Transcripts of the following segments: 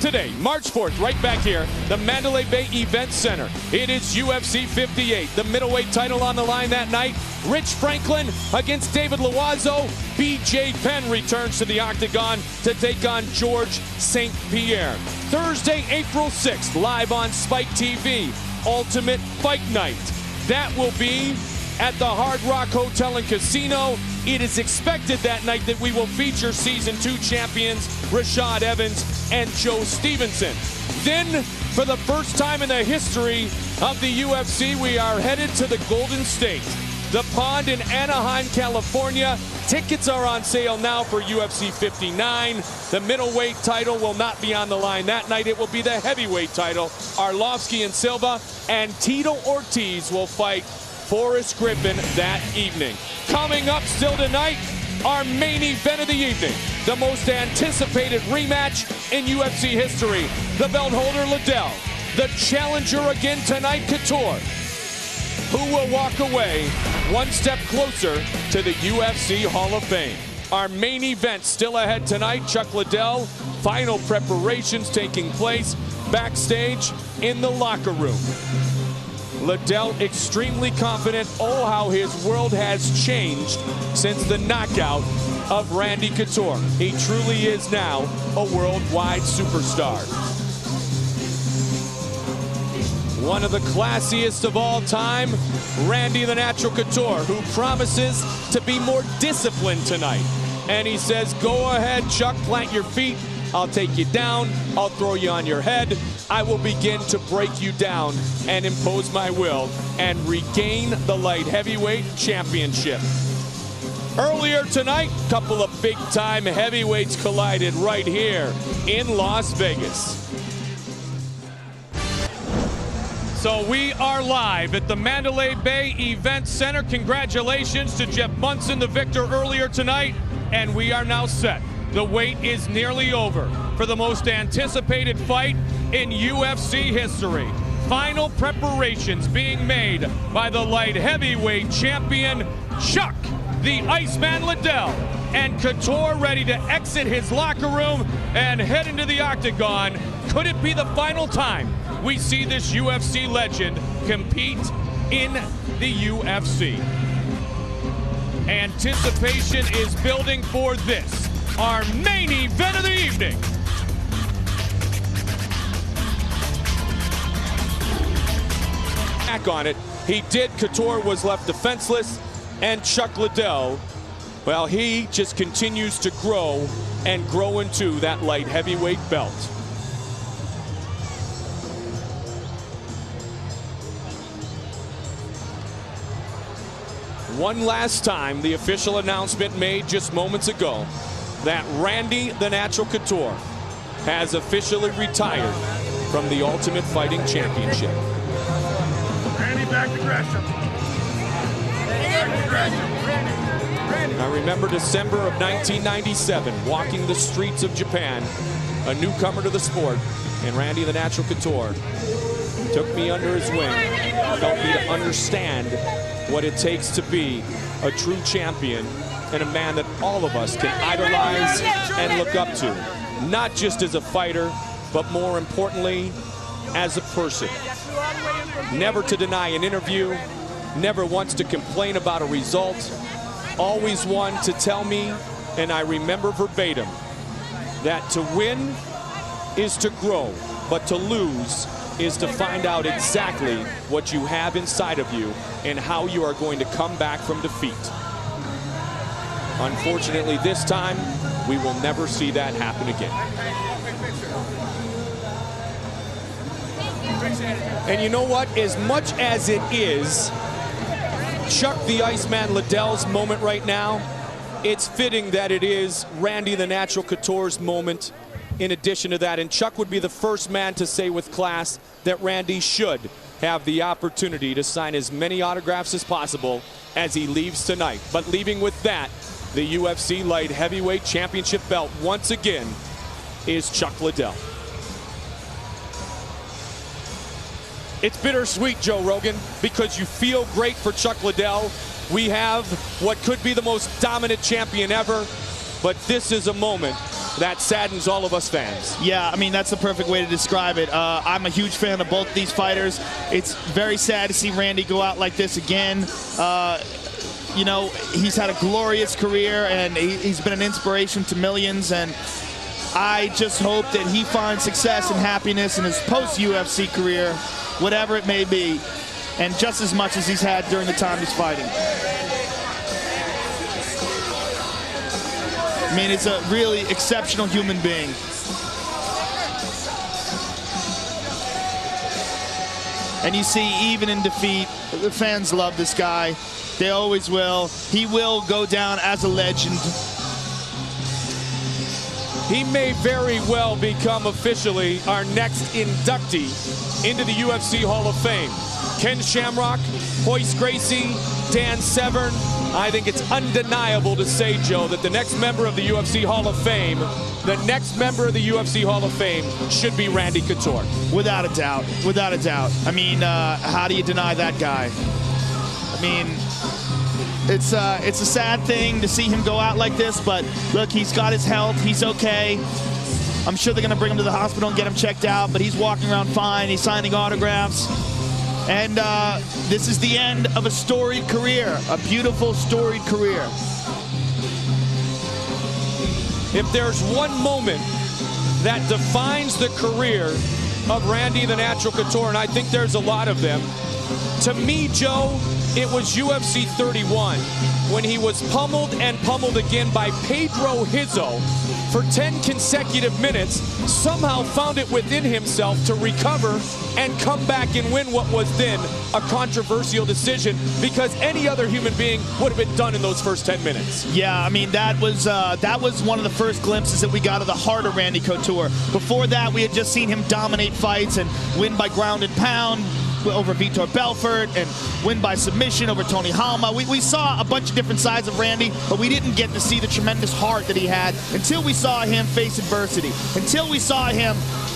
Today, March 4th, right back here, the Mandalay Bay Event Center. It is UFC 58, the middleweight title on the line that night. Rich Franklin against David Loiseau. BJ Penn returns to the octagon to take on George St. Pierre. Thursday, April 6th, live on Spike TV, Ultimate Fight Night. That will be at the Hard Rock Hotel and Casino. It is expected that night that we will feature Season 2 champions Rashad Evans and Joe Stevenson. Then, for the first time in the history of the UFC, we are headed to the Golden State, the Pond in Anaheim, California. Tickets are on sale now for UFC 59. The middleweight title will not be on the line that night. It will be the heavyweight title. Arlovsky and Silva and Tito Ortiz will fight Forrest Griffin that evening. Coming up still tonight, our main event of the evening, the most anticipated rematch in UFC history. The belt holder Liddell, the challenger again tonight Couture, who will walk away one step closer to the UFC Hall of Fame. Our main event still ahead tonight. Chuck Liddell, final preparations taking place backstage in the locker room. Liddell extremely confident. Oh, how his world has changed since the knockout of Randy Couture. He truly is now a worldwide superstar. One of the classiest of all time, Randy the Natural Couture, who promises to be more disciplined tonight. And he says, go ahead, Chuck, plant your feet. I'll take you down. I'll throw you on your head. I will begin to break you down and impose my will and regain the light heavyweight championship. Earlier tonight, a couple of big-time heavyweights collided right here in Las Vegas. So we are live at the Mandalay Bay Event Center. Congratulations to Jeff Munson, the victor earlier tonight, and we are now set. The wait is nearly over for the most anticipated fight in UFC history. Final preparations being made by the light heavyweight champion, Chuck the Iceman Liddell, and Couture ready to exit his locker room and head into the octagon. Could it be the final time we see this UFC legend compete in the UFC? Anticipation is building for this, our main event of the evening. Back on it, he did. Couture was left defenseless, and Chuck Liddell, well, he just continues to grow and grow into that light heavyweight belt. One last time, the official announcement made just moments ago that Randy the Natural Couture has officially retired from the Ultimate Fighting Championship. Randy, back to Gresham. I remember December of 1997, walking the streets of Japan, a newcomer to the sport, and Randy the Natural Couture took me under his wing, helped me to understand what it takes to be a true champion and a man that all of us can idolize and look up to, not just as a fighter, but more importantly, as a person. Never to deny an interview, never once to complain about a result, always one to tell me, and I remember verbatim, that to win is to grow, but to lose is to find out exactly what you have inside of you and how you are going to come back from defeat. Unfortunately, this time, we will never see that happen again. And you know what? As much as it is Chuck the Iceman Liddell's moment right now, it's fitting that it is Randy the Natural Couture's moment in addition to that. And Chuck would be the first man to say with class that Randy should have the opportunity to sign as many autographs as possible as he leaves tonight. But leaving with that, the UFC Light Heavyweight Championship belt once again is Chuck Liddell. It's bittersweet, Joe Rogan, because you feel great for Chuck Liddell. We have what could be the most dominant champion ever, but this is a moment that saddens all of us fans. Yeah, I mean, that's the perfect way to describe it. I'm a huge fan of both these fighters. It's very sad to see Randy go out like this again. You know, he's had a glorious career, and he's been an inspiration to millions, and I just hope that he finds success and happiness in his post-UFC career, whatever it may be, and just as much as he's had during the time he's fighting. I mean, it's a really exceptional human being. And you see, even in defeat, the fans love this guy. They always will. He will go down as a legend. He may very well become officially our next inductee into the UFC Hall of Fame. Ken Shamrock, Royce Gracie, Dan Severn. I think it's undeniable to say, Joe, that the next member of the UFC Hall of Fame, should be Randy Couture. Without a doubt, without a doubt. I mean, how do you deny that guy? I mean, it's a sad thing to see him go out like this, but look, he's got his health, he's okay. I'm sure they're gonna bring him to the hospital and get him checked out, but he's walking around fine, he's signing autographs. And this is the end of a storied career, a beautiful storied career. If there's one moment that defines the career of Randy the Natural Couture, and I think there's a lot of them, to me, Joe, it was UFC 31 when he was pummeled and pummeled again by Pedro Rizzo for 10 consecutive minutes, somehow found it within himself to recover and come back and win what was then a controversial decision, because any other human being would have been done in those first 10 minutes. Yeah, I mean, that was one of the first glimpses that we got of the heart of Randy Couture. Before that, we had just seen him dominate fights and win by ground and pound over Vitor Belfort and win by submission over Tony Halma. We saw a bunch of different sides of Randy, but we didn't get to see the tremendous heart that he had until we saw him face adversity, until we saw him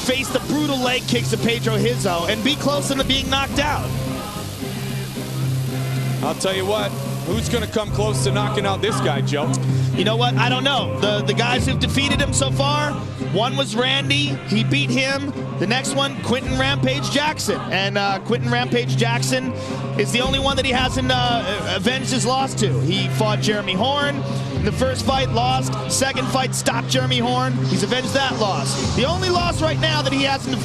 face the brutal leg kicks of Pedro Rizzo and be close to being knocked out. I'll tell you what, who's going to come close to knocking out this guy, Joe? You know what? I don't know. The guys who've defeated him so far, one was Randy. He beat him. The next one, Quentin Rampage Jackson. And Quentin Rampage Jackson is the only one that he hasn't avenged his loss to. He fought Jeremy Horn. In the first fight, lost. Second fight, stopped Jeremy Horn. He's avenged that loss. The only loss right now that he hasn't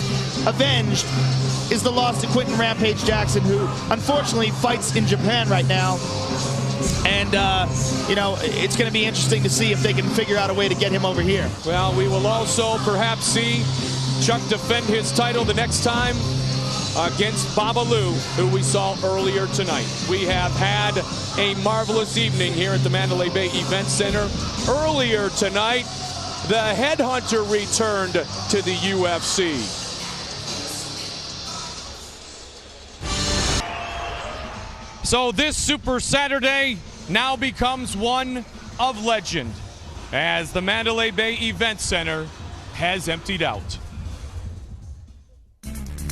avenged is the loss to Quentin Rampage Jackson, who unfortunately fights in Japan right now. And, you know, it's going to be interesting to see if they can figure out a way to get him over here. Well, we will also perhaps see Chuck defend his title the next time against Babalu, who we saw earlier tonight. We have had a marvelous evening here at the Mandalay Bay Event Center. Earlier tonight, the Headhunter returned to the UFC. So this Super Saturday now becomes one of legend, as the Mandalay Bay Event Center has emptied out.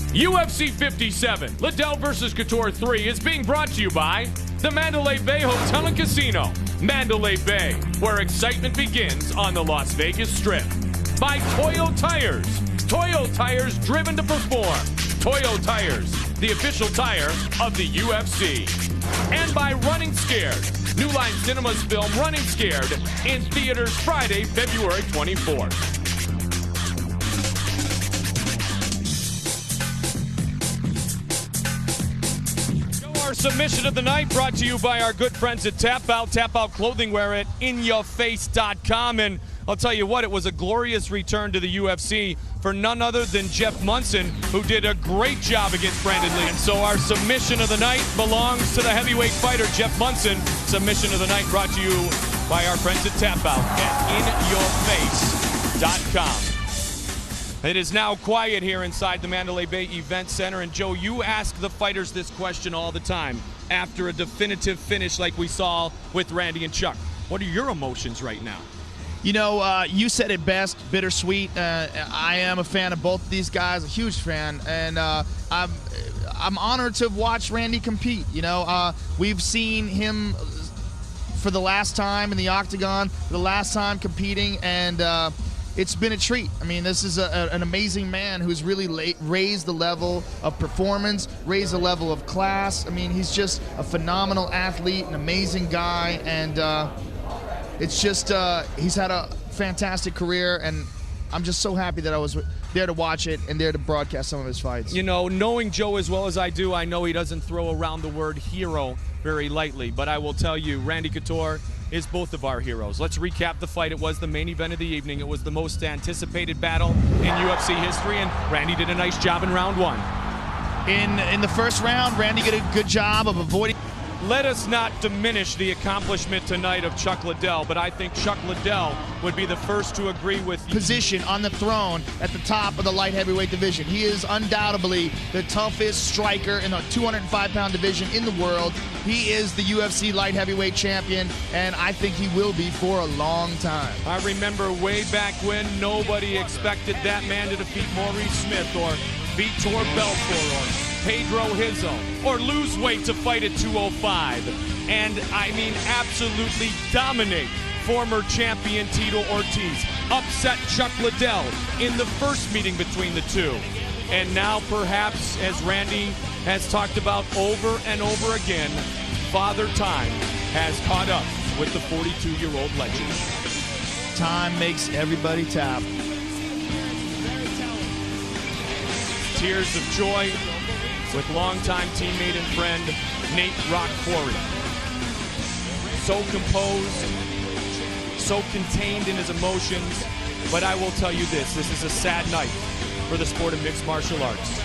UFC 57, Liddell vs. Couture 3 is being brought to you by the Mandalay Bay Hotel and Casino, Mandalay Bay, where excitement begins on the Las Vegas Strip. By Toyo Tires, Toyo Tires driven to perform. Toyo Tires, the official tire of the UFC. And by Running Scared, New Line Cinema's film Running Scared in theaters Friday, February 24th. Our submission of the night brought to you by our good friends at Tap Out clothing wear at inyourface.com. And I'll tell you what, it was a glorious return to the UFC for none other than Jeff Munson, who did a great job against Brandon Lee. And so our submission of the night belongs to the heavyweight fighter, Jeff Munson. Submission of the night brought to you by our friends at Tap Out at inyourface.com. It is now quiet here inside the Mandalay Bay Event Center. And Joe, you ask the fighters this question all the time after a definitive finish like we saw with Randy and Chuck. What are your emotions right now? You know, you said it best, bittersweet. I am a fan of both of these guys, a huge fan, and I'm honored to watch Randy compete. You know, we've seen him for the last time in the octagon, for the last time competing, and it's been a treat. I mean, this is an amazing man who's really raised the level of performance, raised the level of class. I mean, he's just a phenomenal athlete, an amazing guy, and it's just he's had a fantastic career, and I'm just so happy that I was there to watch it and there to broadcast some of his fights. You know, knowing Joe as well as I do, I know he doesn't throw around the word hero very lightly, but I will tell you, Randy Couture is both of our heroes. Let's recap the fight. It was the main event of the evening. It was the most anticipated battle in UFC history, and Randy did a nice job in round one. In the first round, Randy did a good job of avoiding. Let us not diminish the accomplishment tonight of Chuck Liddell, but I think Chuck Liddell would be the first to agree with you. Position on the throne at the top of the light heavyweight division. He is undoubtedly the toughest striker in the 205-pound division in the world. He is the UFC light heavyweight champion, and I think he will be for a long time. I remember way back when nobody expected that man to defeat Maurice Smith or beat Tor Belfort or Pedro Hizzo, or lose weight to fight at 205. And I mean, absolutely dominate former champion Tito Ortiz. Upset Chuck Liddell in the first meeting between the two. And now perhaps, as Randy has talked about over and over again, Father Time has caught up with the 42-year-old legend. Time makes everybody tap. Tears of joy with longtime teammate and friend Nate Rock Quarry. So composed, so contained in his emotions, but I will tell you this is a sad night for the sport of mixed martial arts.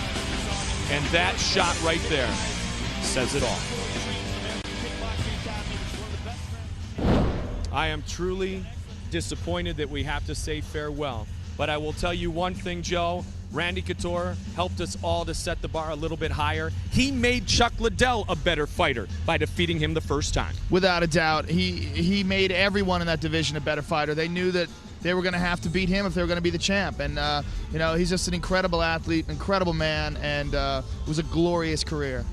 And that shot right there says it all. I am truly disappointed that we have to say farewell, but I will tell you one thing, Joe. Randy Couture helped us all to set the bar a little bit higher. He made Chuck Liddell a better fighter by defeating him the first time. Without a doubt. He made everyone in that division a better fighter. They knew that they were going to have to beat him if they were going to be the champ. And, you know, he's just an incredible athlete, incredible man, and it was a glorious career.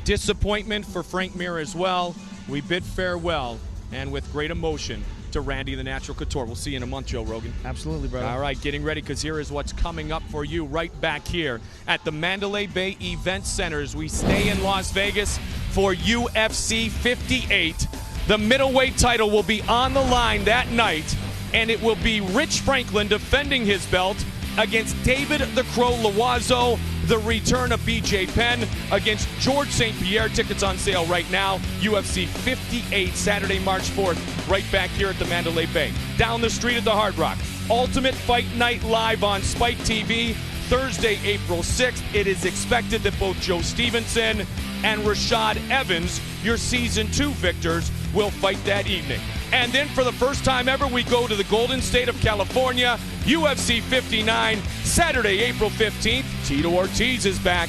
Disappointment for Frank Mir as well. We bid farewell, and with great emotion, to Randy the Natural Couture. We'll see you in a month, Joe Rogan. Absolutely, brother. All right, getting ready, because here is what's coming up for you right back here at the Mandalay Bay Event Center as we stay in Las Vegas for UFC 58. The middleweight title will be on the line that night, and it will be Rich Franklin defending his belt against David the Crow Loiseau. The return of BJ Penn against George St. Pierre. Tickets on sale right now. UFC 58, Saturday, March 4th, right back here at the Mandalay Bay. Down the street at the Hard Rock. Ultimate Fight Night live on Spike TV, Thursday, April 6th. It is expected that both Joe Stevenson and Rashad Evans, your Season 2 victors, will fight that evening. And then for the first time ever, we go to the Golden State of California, UFC 59, Saturday, April 15th. Tito Ortiz is back.